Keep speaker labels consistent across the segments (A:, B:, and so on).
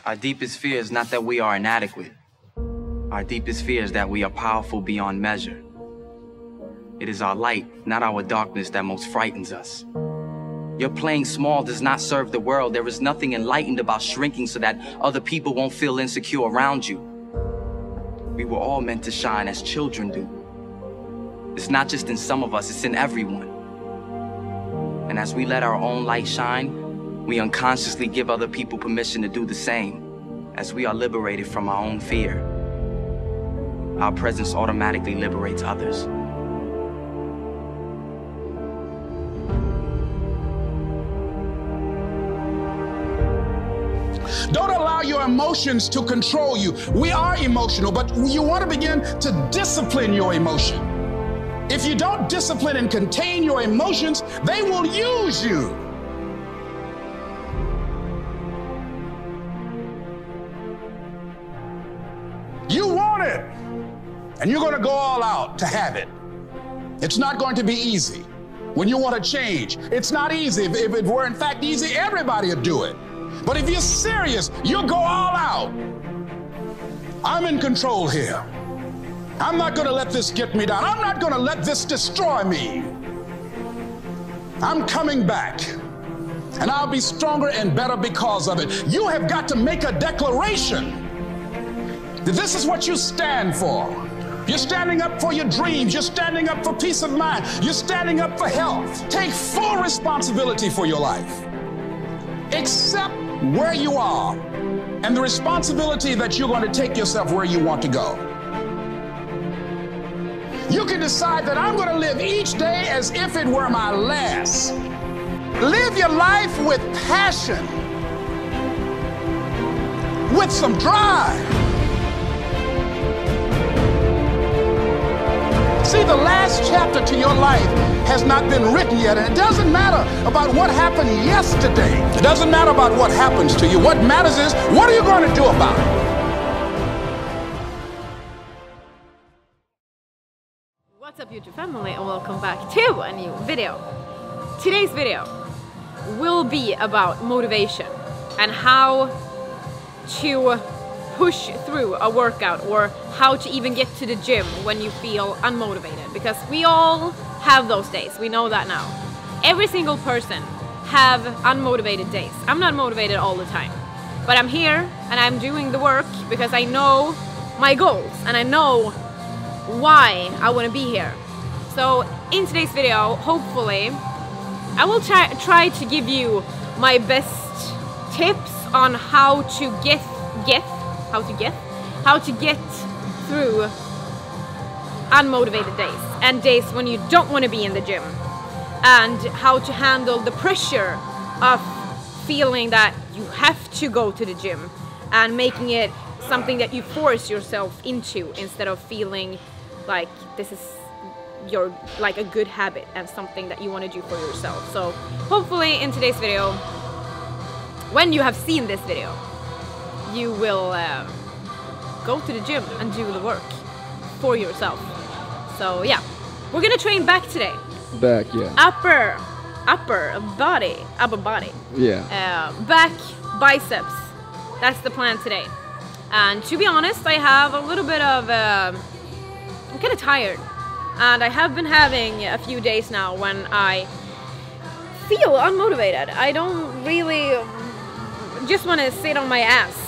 A: Our deepest fear is not that we are inadequate. Our deepest fear is that we are powerful beyond measure. It is our light, not our darkness, that most frightens us. Your playing small does not serve the world. There is nothing enlightened about shrinking so that other people won't feel insecure around you. We were all meant to shine as children do. It's not just in some of us, it's in everyone. And as we let our own light shine, we unconsciously give other people permission to do the same. As we are liberated from our own fear, our presence automatically liberates others.
B: Don't allow your emotions to control you. We are emotional, but you want to begin to discipline your emotion. If you don't discipline and contain your emotions, they will use you. You want it, and you're going to go all out to have it. It's not going to be easy. When you want to change, it's not easy. If it were in fact easy, everybody would do it. But if you're serious, you'll go all out. I'm in control here. I'm not going to let this get me down. I'm not going to let this destroy me. I'm coming back, and I'll be stronger and better because of it. You have got to make a declaration that this is what you stand for. You're standing up for your dreams. You're standing up for peace of mind. You're standing up for health. Take full responsibility for your life. Accept where you are and the responsibility that you're going to take yourself where you want to go. You can decide that I'm going to live each day as if it were my last. Live your life with passion, with some drive. See, the last chapter to your life has not been written yet, and it doesn't matter about what happened yesterday. It doesn't matter about what happens to you. What matters is, what are you going to do about it?
C: What's up, YouTube family, and welcome back to a new video. Today's video will be about motivation and how to push through a workout, or how to even get to the gym when you feel unmotivated, because we all have those days. We know that now. Every single person have unmotivated days. I'm not motivated all the time, but I'm here and I'm doing the work because I know my goals and I know why I want to be here. So in today's video, hopefully I will try to give you my best tips on how to get through unmotivated days and days when you don't want to be in the gym, and how to handle the pressure of feeling that you have to go to the gym and making it something that you force yourself into instead of feeling like this is like a good habit and something that you want to do for yourself. So hopefully in today's video, when you have seen this video, you will go to the gym and do the work for yourself. So yeah, we're gonna train back today.
D: Back, yeah.
C: Upper body.
D: Yeah.
C: Back, biceps. That's the plan today. And to be honest, I have a little bit of I'm kind of tired, and I have been having a few days now when I feel unmotivated. I don't really just want to sit on my ass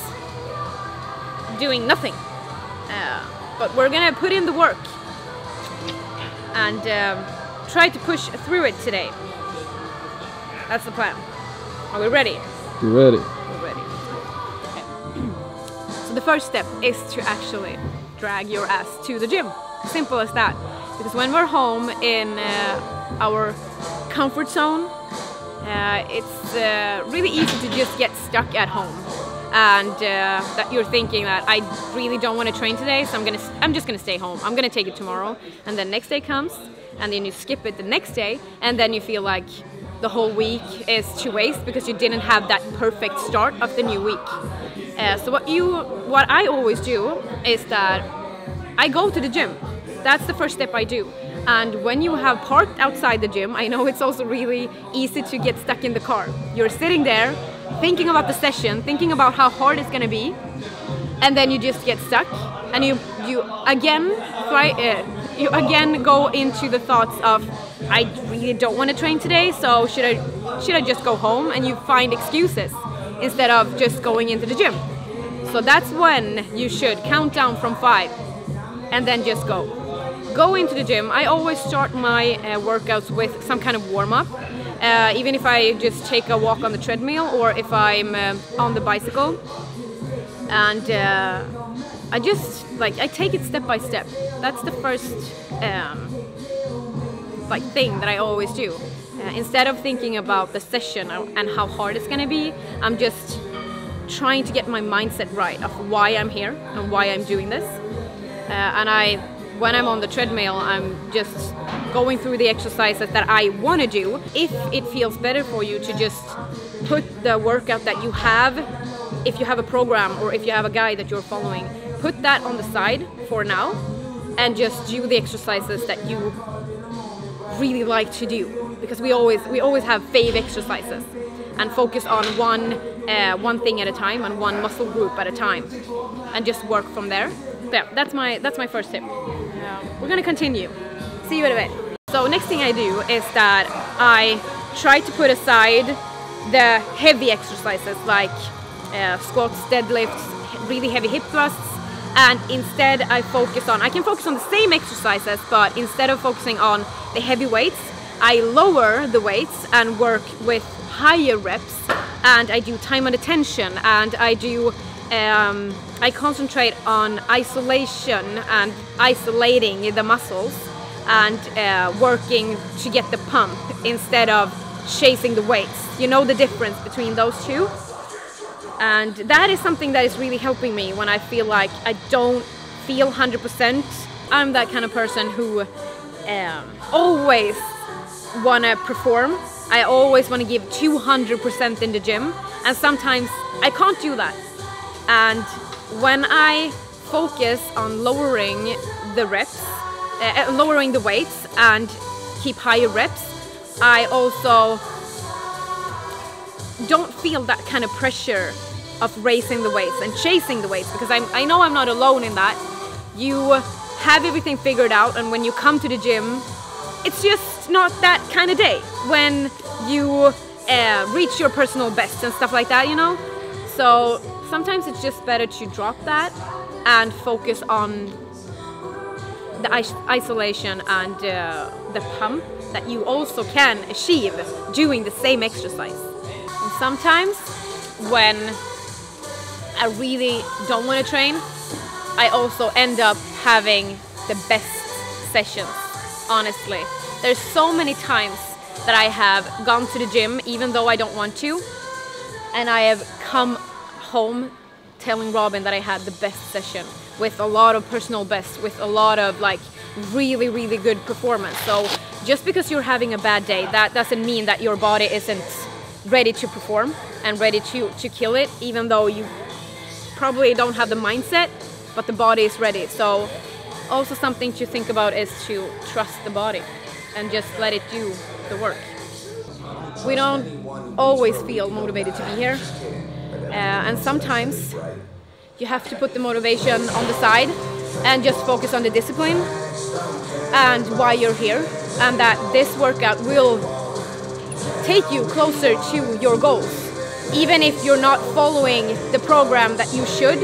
C: doing nothing, but we're gonna put in the work and try to push through it today. That's the plan. Are we ready?
D: We're ready.
C: We're ready. Okay. So the first step is to actually drag your ass to the gym. Simple as that. Because when we're home in our comfort zone, it's really easy to just get stuck at home. And that you're thinking that I really don't want to train today, so I'm just gonna stay home. I'm gonna take it tomorrow, and then next day comes, and then you skip it the next day, and then you feel like the whole week is to waste because you didn't have that perfect start of the new week. So what I always do is that I go to the gym. That's the first step I do. And when you have parked outside the gym, I know it's also really easy to get stuck in the car. You're sitting there thinking about the session, thinking about how hard it's gonna be, and then you just get stuck, and you again go into the thoughts of, I really don't want to train today, so should I just go home? And you find excuses instead of just going into the gym. So that's when you should count down from 5 and then just go into the gym. I always start my workouts with some kind of warm-up, even if I just take a walk on the treadmill or if I'm on the bicycle, and I just I take it step by step. That's the first thing that I always do. Instead of thinking about the session and how hard it's gonna be, I'm just trying to get my mindset right of why I'm here and why I'm doing this. When I'm on the treadmill, I'm just going through the exercises that I want to do. If it feels better for you to just put the workout that you have, if you have a program or if you have a guide that you're following, put that on the side for now and just do the exercises that you really like to do, because we always have fave exercises, and focus on one thing at a time and one muscle group at a time, and just work from there. Yeah, that's my first tip. We're gonna continue. See you in a bit. So next thing I do is that I try to put aside the heavy exercises like squats, deadlifts, really heavy hip thrusts, and instead I can focus on the same exercises, but instead of focusing on the heavy weights, I lower the weights and work with higher reps, and I do time under tension, and I concentrate on isolation and isolating the muscles and working to get the pump instead of chasing the weights. You know the difference between those two? And that is something that is really helping me when I feel like I don't feel 100%. I'm that kind of person who always want to perform. I always want to give 200% in the gym, and sometimes I can't do that. And when I focus on lowering the reps, lowering the weights and keep higher reps, I also don't feel that kind of pressure of raising the weights and chasing the weights, because I know I'm not alone in that. You have everything figured out, and when you come to the gym, it's just not that kind of day when you reach your personal best and stuff like that, you know? So sometimes it's just better to drop that and focus on the isolation and the pump that you also can achieve doing the same exercise. And sometimes when I really don't want to train, I also end up having the best sessions, honestly. There's so many times that I have gone to the gym even though I don't want to, and I have come home telling Robin that I had the best session with a lot of personal best, with a lot of really, really good performance. So just because you're having a bad day, that doesn't mean that your body isn't ready to perform and ready to kill it, even though you probably don't have the mindset, but the body is ready. So also something to think about is to trust the body and just let it do the work. We don't always feel motivated to be here, and sometimes you have to put the motivation on the side and just focus on the discipline and why you're here, and that this workout will take you closer to your goals. Even if you're not following the program that you should,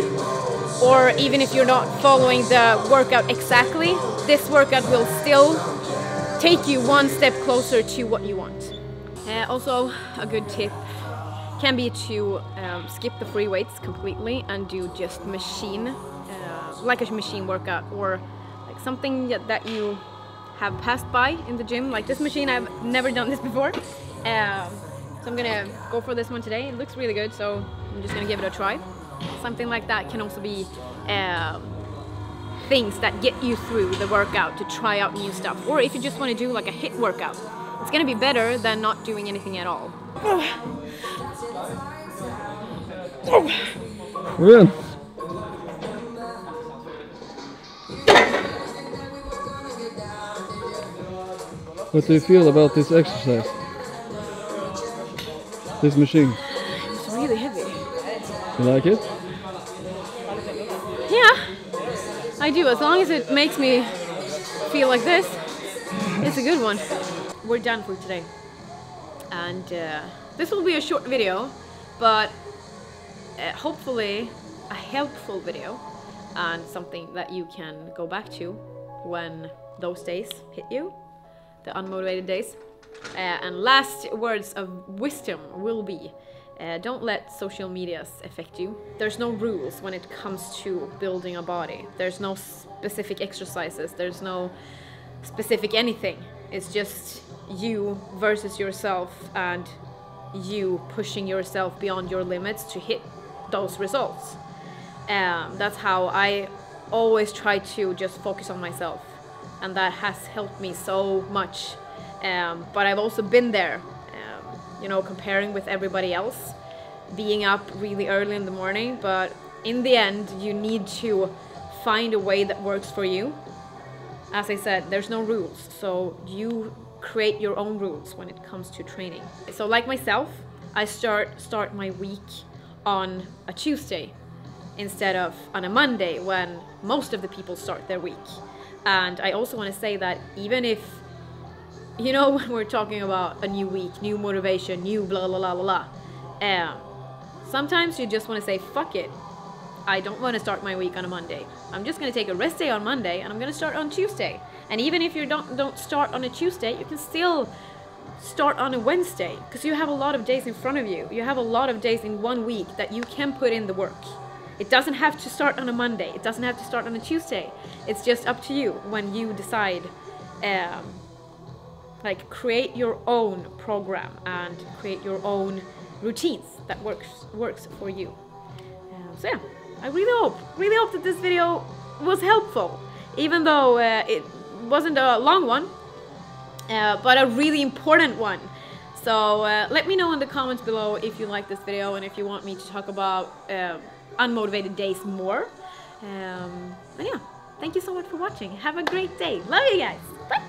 C: or even if you're not following the workout exactly, this workout will still take you one step closer to what you want. Also, a good tip can be to skip the free weights completely and do just machine, like a machine workout, or like something that you have passed by in the gym. Like this machine, I've never done this before. So I'm gonna go for this one today. It looks really good, so I'm just gonna give it a try. Something like that can also be things that get you through the workout, to try out new stuff. Or if you just want to do like a HIIT workout, it's gonna be better than not doing anything at all.
D: Good. What do you feel about this exercise? This machine?
C: It's
D: You like it?
C: Yeah, I do. As long as it makes me feel like this, it's a good one. We're done for today. And this will be a short video, but hopefully a helpful video and something that you can go back to when those days hit you, the unmotivated days. And last words of wisdom will be, don't let social medias affect you. There's no rules when it comes to building a body. There's no specific exercises. There's no specific anything. It's just you versus yourself and you pushing yourself beyond your limits to hit those results. That's how I always try to just focus on myself, and that has helped me so much. But I've also been there, you know, comparing with everybody else, being up really early in the morning, but in the end you need to find a way that works for you. As I said, there's no rules, so you create your own rules when it comes to training. So like myself, I start my week on a Tuesday instead of on a Monday when most of the people start their week. And I also want to say that even if, you know, when we're talking about a new week, new motivation, new blah blah blah blah blah, sometimes you just want to say fuck it, I don't want to start my week on a Monday. I'm just going to take a rest day on Monday and I'm going to start on Tuesday. And even if you don't start on a Tuesday, you can still start on a Wednesday, because you have a lot of days in front of you. You have a lot of days in one week that you can put in the work. It doesn't have to start on a Monday. It doesn't have to start on a Tuesday. It's just up to you when you decide, like, create your own program and create your own routines that works for you. So yeah, I really hope that this video was helpful, even though it wasn't a long one, but a really important one. So let me know in the comments below if you like this video and if you want me to talk about unmotivated days more. And yeah, thank you so much for watching. Have a great day. Love you guys. Bye.